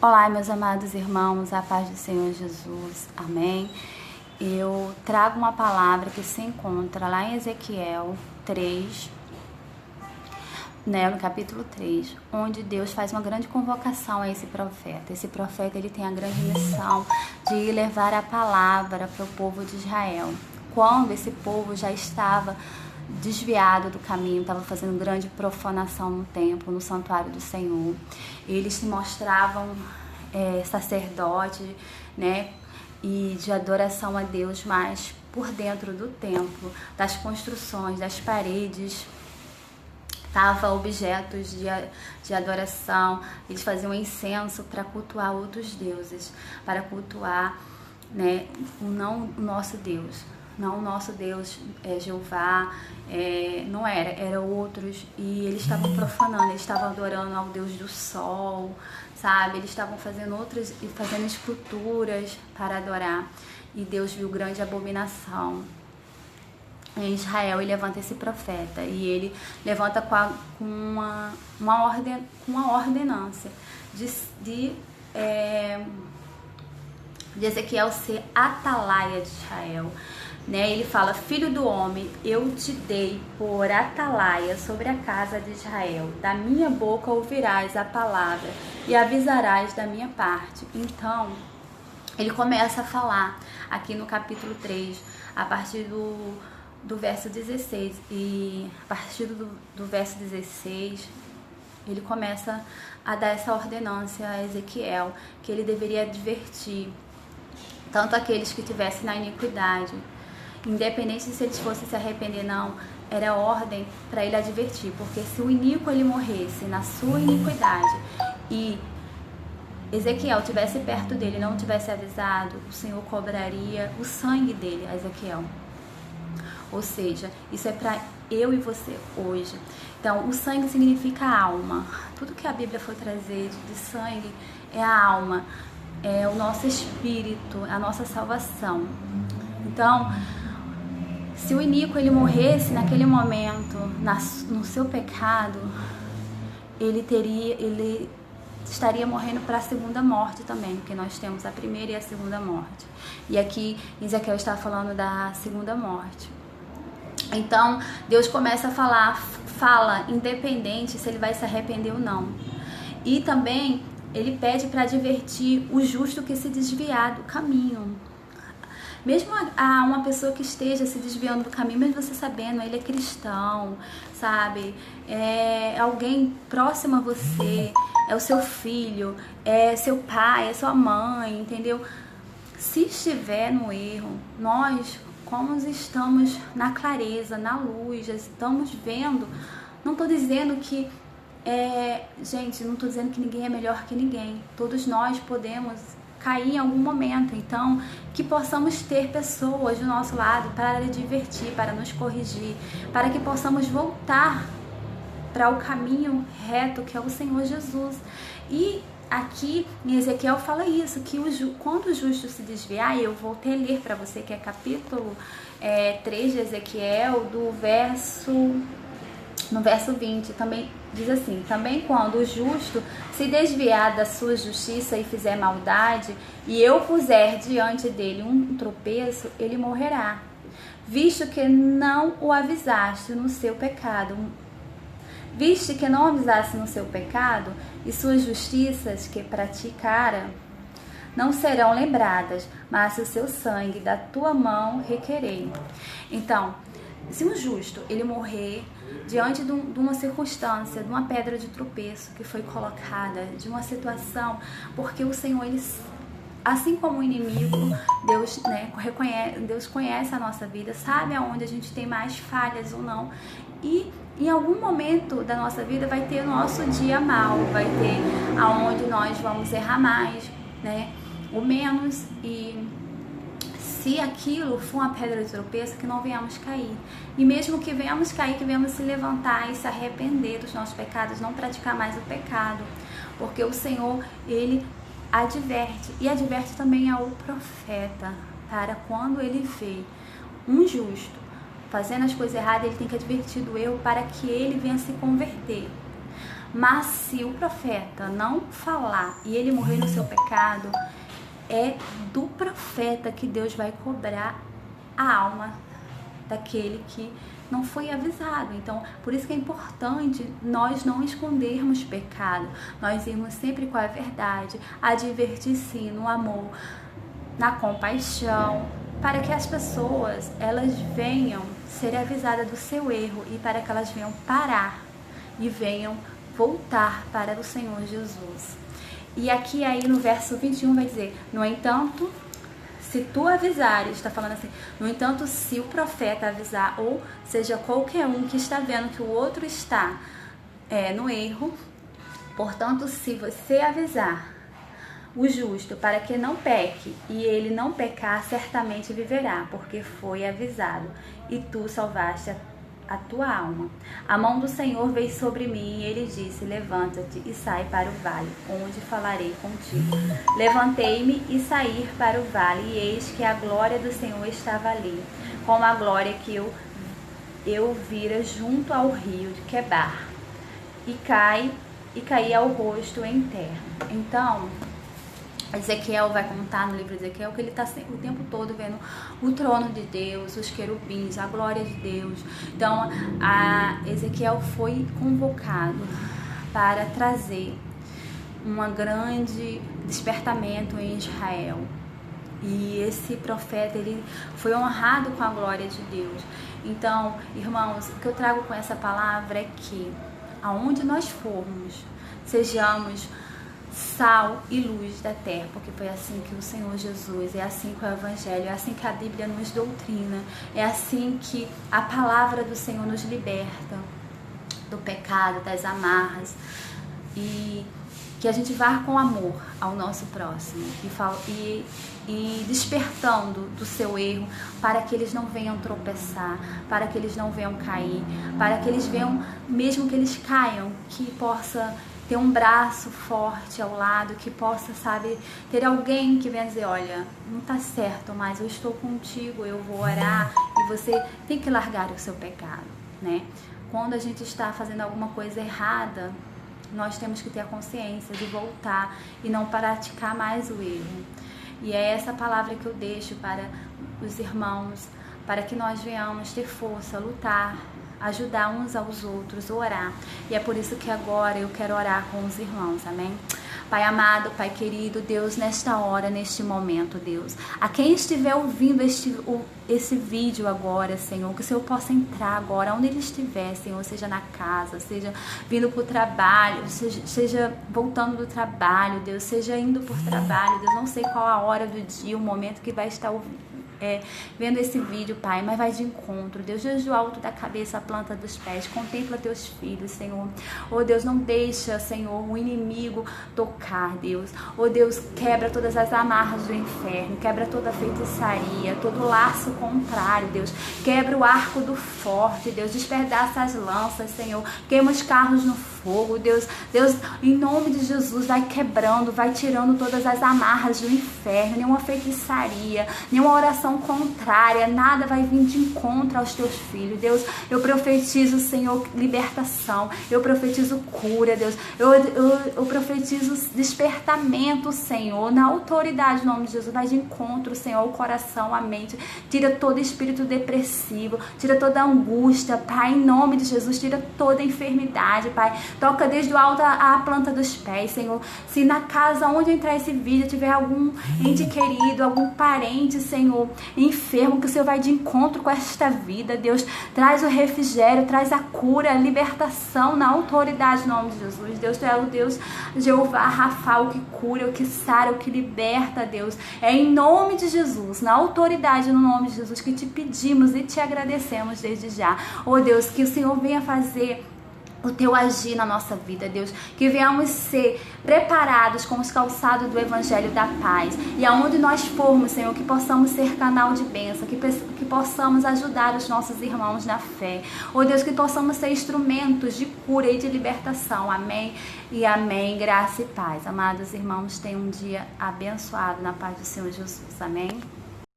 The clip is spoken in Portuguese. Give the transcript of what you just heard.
Olá, meus amados irmãos, a paz do Senhor Jesus, amém? Eu trago uma palavra que se encontra lá em Ezequiel 3, no capítulo 3, onde Deus faz uma grande convocação a esse profeta. Esse profeta, ele tem a grande missão de levar a palavra para o povo de Israel. Quando esse povo já estava desviado do caminho, estava fazendo grande profanação no templo, no santuário do Senhor. Eles se mostravam sacerdotes, e de adoração a Deus, mas por dentro do templo, das construções, das paredes, estavam objetos de adoração. Eles faziam incenso para cultuar outros deuses, para cultuar, não o nosso Deus. Não, o nosso Deus é Jeová, não era outros, e eles estavam profanando, eles estavam adorando ao Deus do sol, sabe? Eles estavam fazendo esculturas para adorar, e Deus viu grande abominação em Israel e levanta esse profeta, e ele levanta com uma ordenança de Ezequiel ser atalaia de Israel. Ele fala: filho do homem, eu te dei por atalaia sobre a casa de Israel. Da minha boca ouvirás a palavra e avisarás da minha parte. Então, ele começa a falar aqui no capítulo 3, a partir do verso 16. E a partir do verso 16, ele começa a dar essa ordenância a Ezequiel, que ele deveria advertir tanto aqueles que estivessem na iniquidade, independente se eles fossem se arrepender, não, era ordem para ele advertir, porque se o iníquo ele morresse na sua iniquidade e Ezequiel estivesse perto dele e não tivesse avisado, o Senhor cobraria o sangue dele a Ezequiel. Ou seja, isso é para eu e você hoje. Então, o sangue significa alma. Tudo que a Bíblia for trazer de sangue é a alma, é o nosso espírito, a nossa salvação. Então, se o iníquo ele morresse naquele momento no seu pecado, ele estaria morrendo para a segunda morte também, porque nós temos a primeira e a segunda morte. E aqui Ezequiel está falando da segunda morte. Então, Deus começa a fala independente se ele vai se arrepender ou não. E também ele pede para advertir o justo que se desviar do caminho. Mesmo a uma pessoa que esteja se desviando do caminho, mesmo você sabendo, ele é cristão, sabe? É alguém próximo a você, é o seu filho, é seu pai, é sua mãe, entendeu? Se estiver no erro, nós, como estamos na clareza, na luz, já estamos vendo, não estou dizendo que gente, não estou dizendo que ninguém é melhor que ninguém. Todos nós podemos cair em algum momento. Então, que possamos ter pessoas do nosso lado para nos divertir, para nos corrigir, para que possamos voltar para o caminho reto que é o Senhor Jesus. E aqui em Ezequiel fala isso, que quando o justo se desviar, eu vou até ler para você, que é capítulo 3 de Ezequiel, no verso 20, também diz assim: também quando o justo se desviar da sua justiça e fizer maldade, e eu puser diante dele um tropeço, ele morrerá, visto que não o avisaste no seu pecado. Viste que não avisaste no seu pecado, e suas justiças que praticara não serão lembradas, mas o seu sangue da tua mão requerei. Então, se um justo ele morrer diante de uma circunstância, de uma pedra de tropeço que foi colocada, de uma situação, porque o Senhor, ele, assim como o inimigo, Deus, Deus conhece a nossa vida, sabe aonde a gente tem mais falhas ou não, e em algum momento da nossa vida vai ter o nosso dia mal, vai ter aonde nós vamos errar mais, ou menos, e se aquilo for uma pedra de tropeço, que não venhamos cair. E mesmo que venhamos cair, que venhamos se levantar e se arrepender dos nossos pecados, não praticar mais o pecado. Porque o Senhor, ele adverte. E adverte também ao profeta, para quando ele vê um justo fazendo as coisas erradas, ele tem que advertir do erro para que ele venha se converter. Mas se o profeta não falar e ele morrer no seu pecado, é do profeta que Deus vai cobrar a alma daquele que não foi avisado. Então, por isso que é importante nós não escondermos pecado, nós irmos sempre com a verdade, advertir sim no amor, na compaixão, para que as pessoas elas venham ser avisadas do seu erro e para que elas venham parar e venham voltar para o Senhor Jesus. E aqui aí no verso 21 vai dizer: no entanto, se tu avisares, está falando assim, no entanto, se o profeta avisar, ou seja, qualquer um que está vendo que o outro está no erro, portanto, se você avisar o justo para que não peque, e ele não pecar, certamente viverá, porque foi avisado, e tu salvaste a tua alma. A mão do Senhor veio sobre mim, e ele disse: levanta-te e sai para o vale, onde falarei contigo. Levantei-me e saí para o vale, e eis que a glória do Senhor estava ali, como a glória que eu vira junto ao rio de Quebar, e caí ao rosto em terra. Então, Ezequiel vai contar no livro de Ezequiel que ele está o tempo todo vendo o trono de Deus, os querubins, a glória de Deus. Então, Ezequiel foi convocado para trazer um grande despertamento em Israel. E esse profeta, ele foi honrado com a glória de Deus. Então, irmãos, o que eu trago com essa palavra é que, aonde nós formos, sejamos sal e luz da terra, porque foi assim que o Senhor Jesus, é assim que o Evangelho, é assim que a Bíblia nos doutrina, é assim que a palavra do Senhor nos liberta do pecado, das amarras, e que a gente vá com amor ao nosso próximo e despertando do seu erro, para que eles não venham tropeçar, para que eles não venham cair, para que eles venham, mesmo que eles caiam, que possa ter um braço forte ao lado, que possa, sabe, ter alguém que venha dizer: olha, não tá certo, mas eu estou contigo, eu vou orar, e você tem que largar o seu pecado, né? Quando a gente está fazendo alguma coisa errada, nós temos que ter a consciência de voltar e não praticar mais o erro. E é essa palavra que eu deixo para os irmãos, para que nós venhamos ter força, lutar, ajudar uns aos outros, orar. E é por isso que agora eu quero orar com os irmãos, amém? Pai amado, Pai querido, Deus, nesta hora, neste momento, Deus, a quem estiver ouvindo esse vídeo agora, Senhor, que o Senhor possa entrar agora, onde ele estiver, Senhor, seja na casa, seja vindo para o trabalho, seja voltando do trabalho, Deus, seja indo por trabalho, Deus, não sei qual a hora do dia, o momento que vai estar vendo esse vídeo, Pai, mas vai de encontro, Deus, desde o alto da cabeça à planta dos pés, contempla teus filhos, Senhor. Oh Deus, não deixa, Senhor, o inimigo tocar, Deus. Oh Deus, quebra todas as amarras do inferno, quebra toda a feitiçaria, todo laço contrário, Deus, quebra o arco do forte, Deus, despedaça as lanças, Senhor, queima os carros no fogo, Deus, em nome de Jesus, vai quebrando, vai tirando todas as amarras do inferno, nenhuma feitiçaria, nenhuma oração contrária, nada vai vir de encontro aos teus filhos, Deus. Eu profetizo, Senhor, libertação, eu profetizo cura, Deus, eu profetizo despertamento, Senhor, na autoridade, em nome de Jesus, vai de encontro, Senhor, ao coração, à mente, tira todo espírito depressivo, tira toda angústia, Pai, em nome de Jesus, tira toda enfermidade, Pai, toca desde o alto à planta dos pés, Senhor. Se na casa onde entrar esse vídeo tiver algum ente querido, algum parente, Senhor, enfermo, que o Senhor vai de encontro com esta vida, Deus, traz o refrigério, traz a cura, a libertação na autoridade, em nome de Jesus. Deus, tu é o Deus Jeová Rafa, o que cura, o que sara, o que liberta, Deus. É em nome de Jesus, na autoridade, no nome de Jesus, que te pedimos e te agradecemos desde já. Oh Deus, que o Senhor venha fazer o teu agir na nossa vida, Deus, que venhamos ser preparados com os calçados do Evangelho da Paz, e aonde nós formos, Senhor, que possamos ser canal de bênção, que possamos ajudar os nossos irmãos na fé, oh Deus, que possamos ser instrumentos de cura e de libertação, amém e amém, graça e paz. Amados irmãos, tenham um dia abençoado na paz do Senhor Jesus, amém.